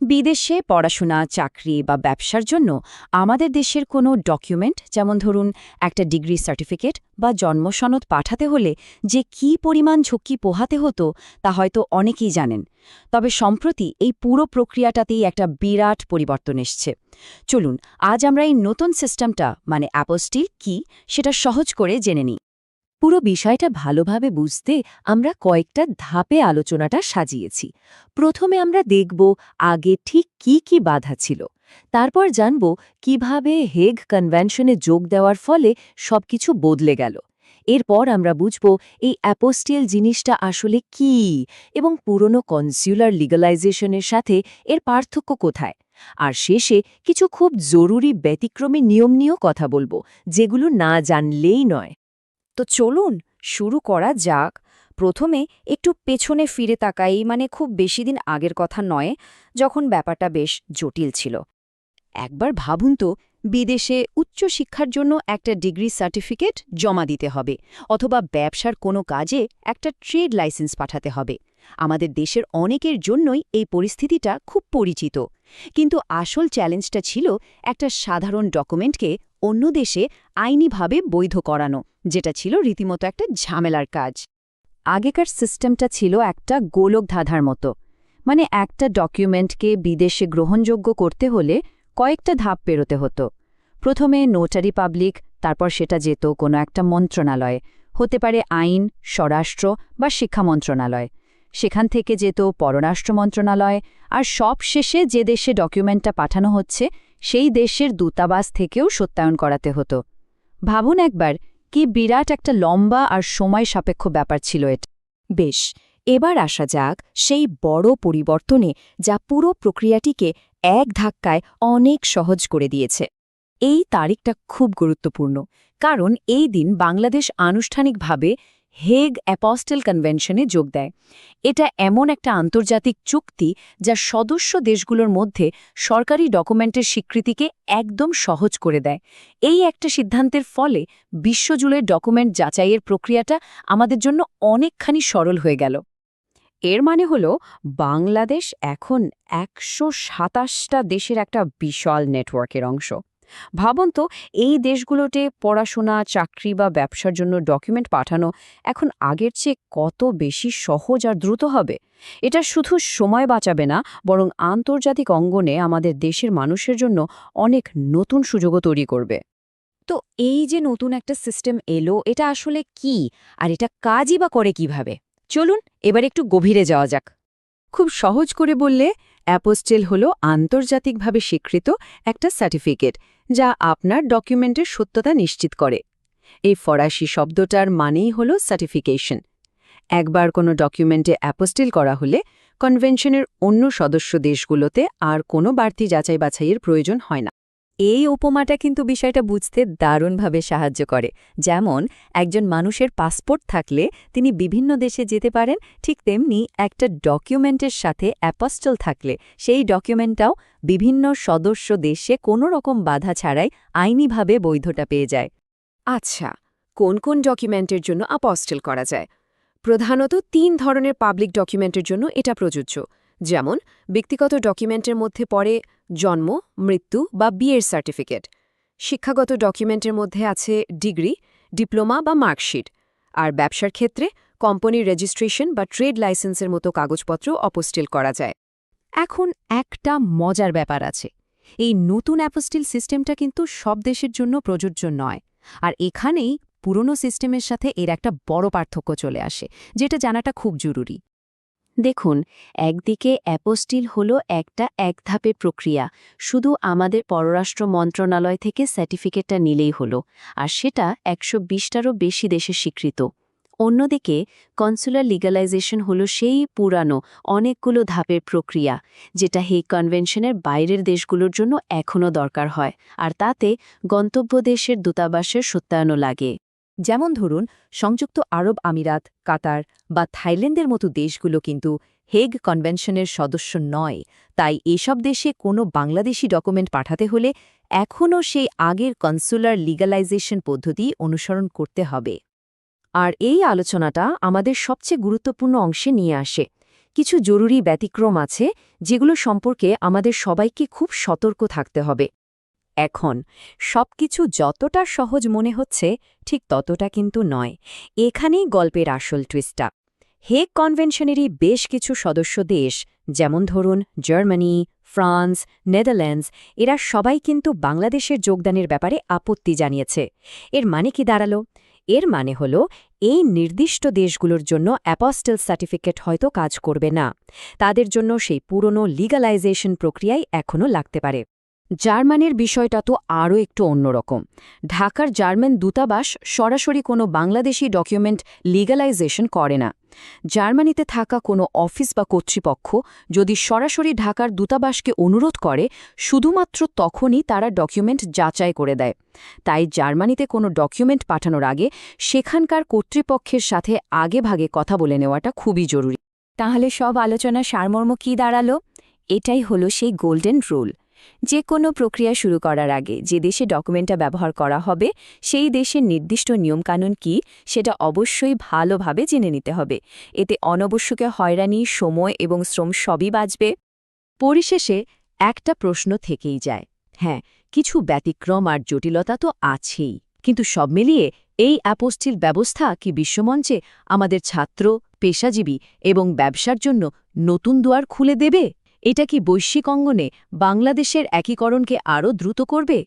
বিদেশে পড়াশোনা, চাকরি বা ব্যবসার জন্য আমাদের দেশের কোনো ডকুমেন্ট, যেমন ধরুন একটা ডিগ্রি সার্টিফিকেট বা জন্মসনদ পাঠাতে হলে যে কী পরিমাণ ঝক্কি পোহাতে হতো তা হয়তো অনেকেই জানেন। তবে সম্প্রতি এই পুরো প্রক্রিয়াটাতেই একটা বিরাট পরিবর্তন এসছে। চলুন আজ আমরা এই নতুন সিস্টেমটা মানে অ্যাপোস্টিল কি সেটা সহজ করে জেনে নিই। পুরো বিষয়টা ভালোভাবে বুঝতে আমরা কয়েকটা ধাপে আলোচনাটা সাজিয়েছি। প্রথমে আমরা দেখব আগে ঠিক কি কি বাধা ছিল, তারপর জানব কিভাবে হেগ কনভেনশনে যোগ দেওয়ার ফলে সবকিছু বদলে গেল। এরপর আমরা বুঝব এই অ্যাপোস্টিল জিনিসটা আসলে কি এবং পুরনো কনস্যুলার লিগালাইজেশনের সাথে এর পার্থক্য কোথায়। আর শেষে কিছু খুব জরুরি ব্যতিক্রমী নিয়ম নিয়েও কথা বলবো, যেগুলো না জানলেই নয়। তো চলুন শুরু করা যাক। প্রথমে একটু পেছনে ফিরে তাকাই, মানে খুব বেশি দিন আগের কথা নয়, যখন ব্যাপারটা বেশ জটিল ছিল। একবার ভাবুন তো, বিদেশে উচ্চশিক্ষার জন্য একটা ডিগ্রি সার্টিফিকেট জমা দিতে হবে, অথবা ব্যবসার কোনো কাজে একটা ট্রেড লাইসেন্স পাঠাতে হবে। আমাদের দেশের অনেকের জন্যই এই পরিস্থিতিটা খুব পরিচিত। কিন্তু আসল চ্যালেঞ্জটা ছিল একটা সাধারণ ডকুমেন্টকে অন্য দেশে আইনিভাবে বৈধ করানো, যেটা ছিল রীতিমতো একটা ঝামেলার কাজ। আগেকার সিস্টেমটা ছিল একটা গোলক ধাঁধার মতো, মানে একটা ডকুমেন্টকে বিদেশে গ্রহণযোগ্য করতে হলে কয়েকটা ধাপ পেরোতে হতো। প্রথমে নোটারি পাবলিক, তারপর সেটা যেত কোনো একটা মন্ত্রণালয়ে, হতে পারে আইন, স্বরাষ্ট্র বা শিক্ষা মন্ত্রণালয়। সেখান থেকে যেত পররাষ্ট্র মন্ত্রণালয়, আর সব শেষে যে দেশে ডকুমেন্টটা পাঠানো হচ্ছে সেই দেশের দূতাবাস থেকেও সত্যায়ন করাতে হতো। ভাবুন একবার, কি বিরাট একটা লম্বা আর সময় সাপেক্ষ ব্যাপার ছিল এটা। বেশ, এবার আসা যাক সেই বড় পরিবর্তনে, যা পুরো প্রক্রিয়াটিকে এক ধাক্কায় অনেক সহজ করে দিয়েছে। এই তারিখটা খুব গুরুত্বপূর্ণ, কারণ এই দিন বাংলাদেশ আনুষ্ঠানিকভাবে হেগ অ্যাপস্টেল কনভেনশনে যোগ দেয়। এটা এমন একটা আন্তর্জাতিক চুক্তি যা সদস্য দেশগুলোর মধ্যে সরকারি ডকুমেন্টের স্বীকৃতিকে একদম সহজ করে দেয়। এই একটা সিদ্ধান্তের ফলে বিশ্বজুড়ে ডকুমেন্ট যাচাইয়ের প্রক্রিয়াটা আমাদের জন্য অনেকখানি সরল হয়ে গেল। এর মানে হলো বাংলাদেশ এখন ১২৭টা দেশের একটা বিশাল নেটওয়ার্কের অংশ। ভাবুন তো, এই দেশগুলোতে পড়াশোনা, চাকরি বা ব্যবসার জন্য ডকুমেন্ট পাঠানো এখন আগের চেয়ে কত বেশি সহজ আর দ্রুত হবে। এটা শুধু সময় বাঁচাবে না, বরং আন্তর্জাতিক অঙ্গনে আমাদের দেশের মানুষের জন্য অনেক নতুন সুযোগও তৈরি করবে। তো এই যে নতুন একটা সিস্টেম এলো, এটা আসলে কি, আর এটা কাজই বা করে কিভাবে? চলুন এবার একটু গভীরে যাওয়া যাক। খুব সহজ করে বললে, অ্যাপোস্টেল হল আন্তর্জাতিকভাবে স্বীকৃত একটা সার্টিফিকেট যা আপনার ডকুমেন্টের সত্যতা নিশ্চিত করে। এই ফরাসি শব্দটার মানেই হল সার্টিফিকেশন। একবার কোনো ডকুমেন্টে অ্যাপোস্টেল করা হলে কনভেনশনের অন্য সদস্য দেশগুলোতে আর কোনো বাড়তি যাচাই বাছাইয়ের প্রয়োজন হয় না। এই উপমাটা কিন্তু বিষয়টা বুঝতে দারুণভাবে সাহায্য করে। যেমন একজন মানুষের পাসপোর্ট থাকলে তিনি বিভিন্ন দেশে যেতে পারেন, ঠিক তেমনি একটা ডকুমেন্টের সাথে অ্যাপস্টল থাকলে সেই ডকুমেন্টটাও বিভিন্ন সদস্য দেশে কোনো রকম বাধা ছাড়াই আইনিভাবে বৈধতা পেয়ে যায়। আচ্ছা, কোন কোন ডকুমেন্টের জন্য অ্যাপস্টেল করা যায়? প্রধানত ৩ ধরনের পাবলিক ডকুমেন্টের জন্য এটা প্রযোজ্য। যেমন ব্যক্তিগত ডকুমেন্টের মধ্যে পড়ে জন্ম, মৃত্যু বা বিয়ের সার্টিফিকেট। শিক্ষাগত ডকুমেন্টের মধ্যে আছে ডিগ্রি, ডিপ্লোমা বা মার্কশিট। আর ব্যবসার ক্ষেত্রে কোম্পানির রেজিস্ট্রেশন বা ট্রেড লাইসেন্সের মতো কাগজপত্র অ্যাপস্টেল করা যায়। এখন একটা মজার ব্যাপার আছে। এই নতুন অ্যাপোস্টিল সিস্টেমটা কিন্তু সব দেশের জন্য প্রযোজ্য নয়। আর এখানেই পুরনো সিস্টেমের সাথে এর একটা বড় পার্থক্য চলে আসে, যেটা জানাটা খুব জরুরি। দেখুন, একদিকে অ্যাপোস্টিল হল একটা এক ধাপের প্রক্রিয়া, শুধু আমাদের পররাষ্ট্র মন্ত্রণালয় থেকে সার্টিফিকেটটা নিলেই হলো, আর সেটা ১২০টারও বেশি দেশে স্বীকৃত। অন্যদিকে কনসুলার লিগালাইজেশন হলো সেই পুরানো অনেকগুলো ধাপের প্রক্রিয়া, যেটা হেগ কনভেনশনের বাইরের দেশগুলোর জন্য এখনও দরকার হয়, আর তাতে গন্তব্য দেশের দূতাবাসের সত্যায়নও লাগে। যেমন ধরুন, সংযুক্ত আরব আমিরাত, কাতার বা থাইল্যান্ডের মতো দেশগুলো কিন্তু হেগ কনভেনশনের সদস্য নয়। তাই এসব দেশে কোনো বাংলাদেশি ডকুমেন্ট পাঠাতে হলে এখনও সেই আগের কনসুলার লিগালাইজেশন পদ্ধতি অনুসরণ করতে হবে। আর এই আলোচনাটা আমাদের সবচেয়ে গুরুত্বপূর্ণ অংশে নিয়ে আসে। কিছু জরুরি ব্যতিক্রম আছে যেগুলো সম্পর্কে আমাদের সবাইকে খুব সতর্ক থাকতে হবে। এখন সবকিছু যতটা সহজ মনে হচ্ছে ঠিক ততটা কিন্তু নয়। এখানেই গল্পের আসল টুইস্টটা। হেগ কনভেনশনেরই বেশ কিছু সদস্য দেশ, যেমন ধরুন জার্মানি, ফ্রান্স, নেদারল্যান্ডস, এরা সবাই কিন্তু বাংলাদেশের যোগদানের ব্যাপারে আপত্তি জানিয়েছে। এর মানে কি দাঁড়ালো? এর মানে হল এই নির্দিষ্ট দেশগুলোর জন্য অ্যাপস্টেল সার্টিফিকেট হয়তো কাজ করবে না। তাদের জন্য সেই পুরনো লিগ্যালাইজেশন প্রক্রিয়াই এখনও লাগতে পারে। জার্মানির বিষয়টা তো আরও একটু অন্যরকম। ঢাকার জার্মান দূতাবাস সরাসরি কোনো বাংলাদেশি ডকুমেন্ট লিগ্যালাইজেশন করে না। জার্মানিতে থাকা কোনো অফিস বা কর্তৃপক্ষ যদি সরাসরি ঢাকার দূতাবাসকে অনুরোধ করে, শুধুমাত্র তখনই তারা ডকুমেন্ট যাচাই করে দেয়। তাই জার্মানিতে কোনো ডকুমেন্ট পাঠানোর আগে সেখানকার কর্তৃপক্ষের সাথে আগেভাগে কথা বলে নেওয়াটা খুবই জরুরি। তাহলে সব আলোচনা সারমর্ম কী দাঁড়ালো? এটাই হলো সেই গোল্ডেন রুল। যে কোনো প্রক্রিয়া শুরু করার আগে যে দেশে ডকুমেন্টটা ব্যবহার করা হবে সেই দেশের নির্দিষ্ট নিয়মকানুন কি সেটা অবশ্যই ভালোভাবে জেনে নিতে হবে। এতে অনাবশ্যকে হয়রানি, সময় এবং শ্রম সবই বাঁচবে। পরিশেষে একটা প্রশ্ন থেকেই যায়। হ্যাঁ, কিছু ব্যতিক্রম আর জটিলতা তো আছেই, কিন্তু সব মিলিয়ে এই অ্যাপোস্টিল ব্যবস্থা কি বিশ্বমঞ্চে আমাদের ছাত্র, পেশাজীবী এবং ব্যবসার জন্য নতুন দুয়ার খুলে দেবে? এটা কি বৈশ্বিক অঙ্গনে বাংলাদেশের একীকরণকে আরও দ্রুত করবে?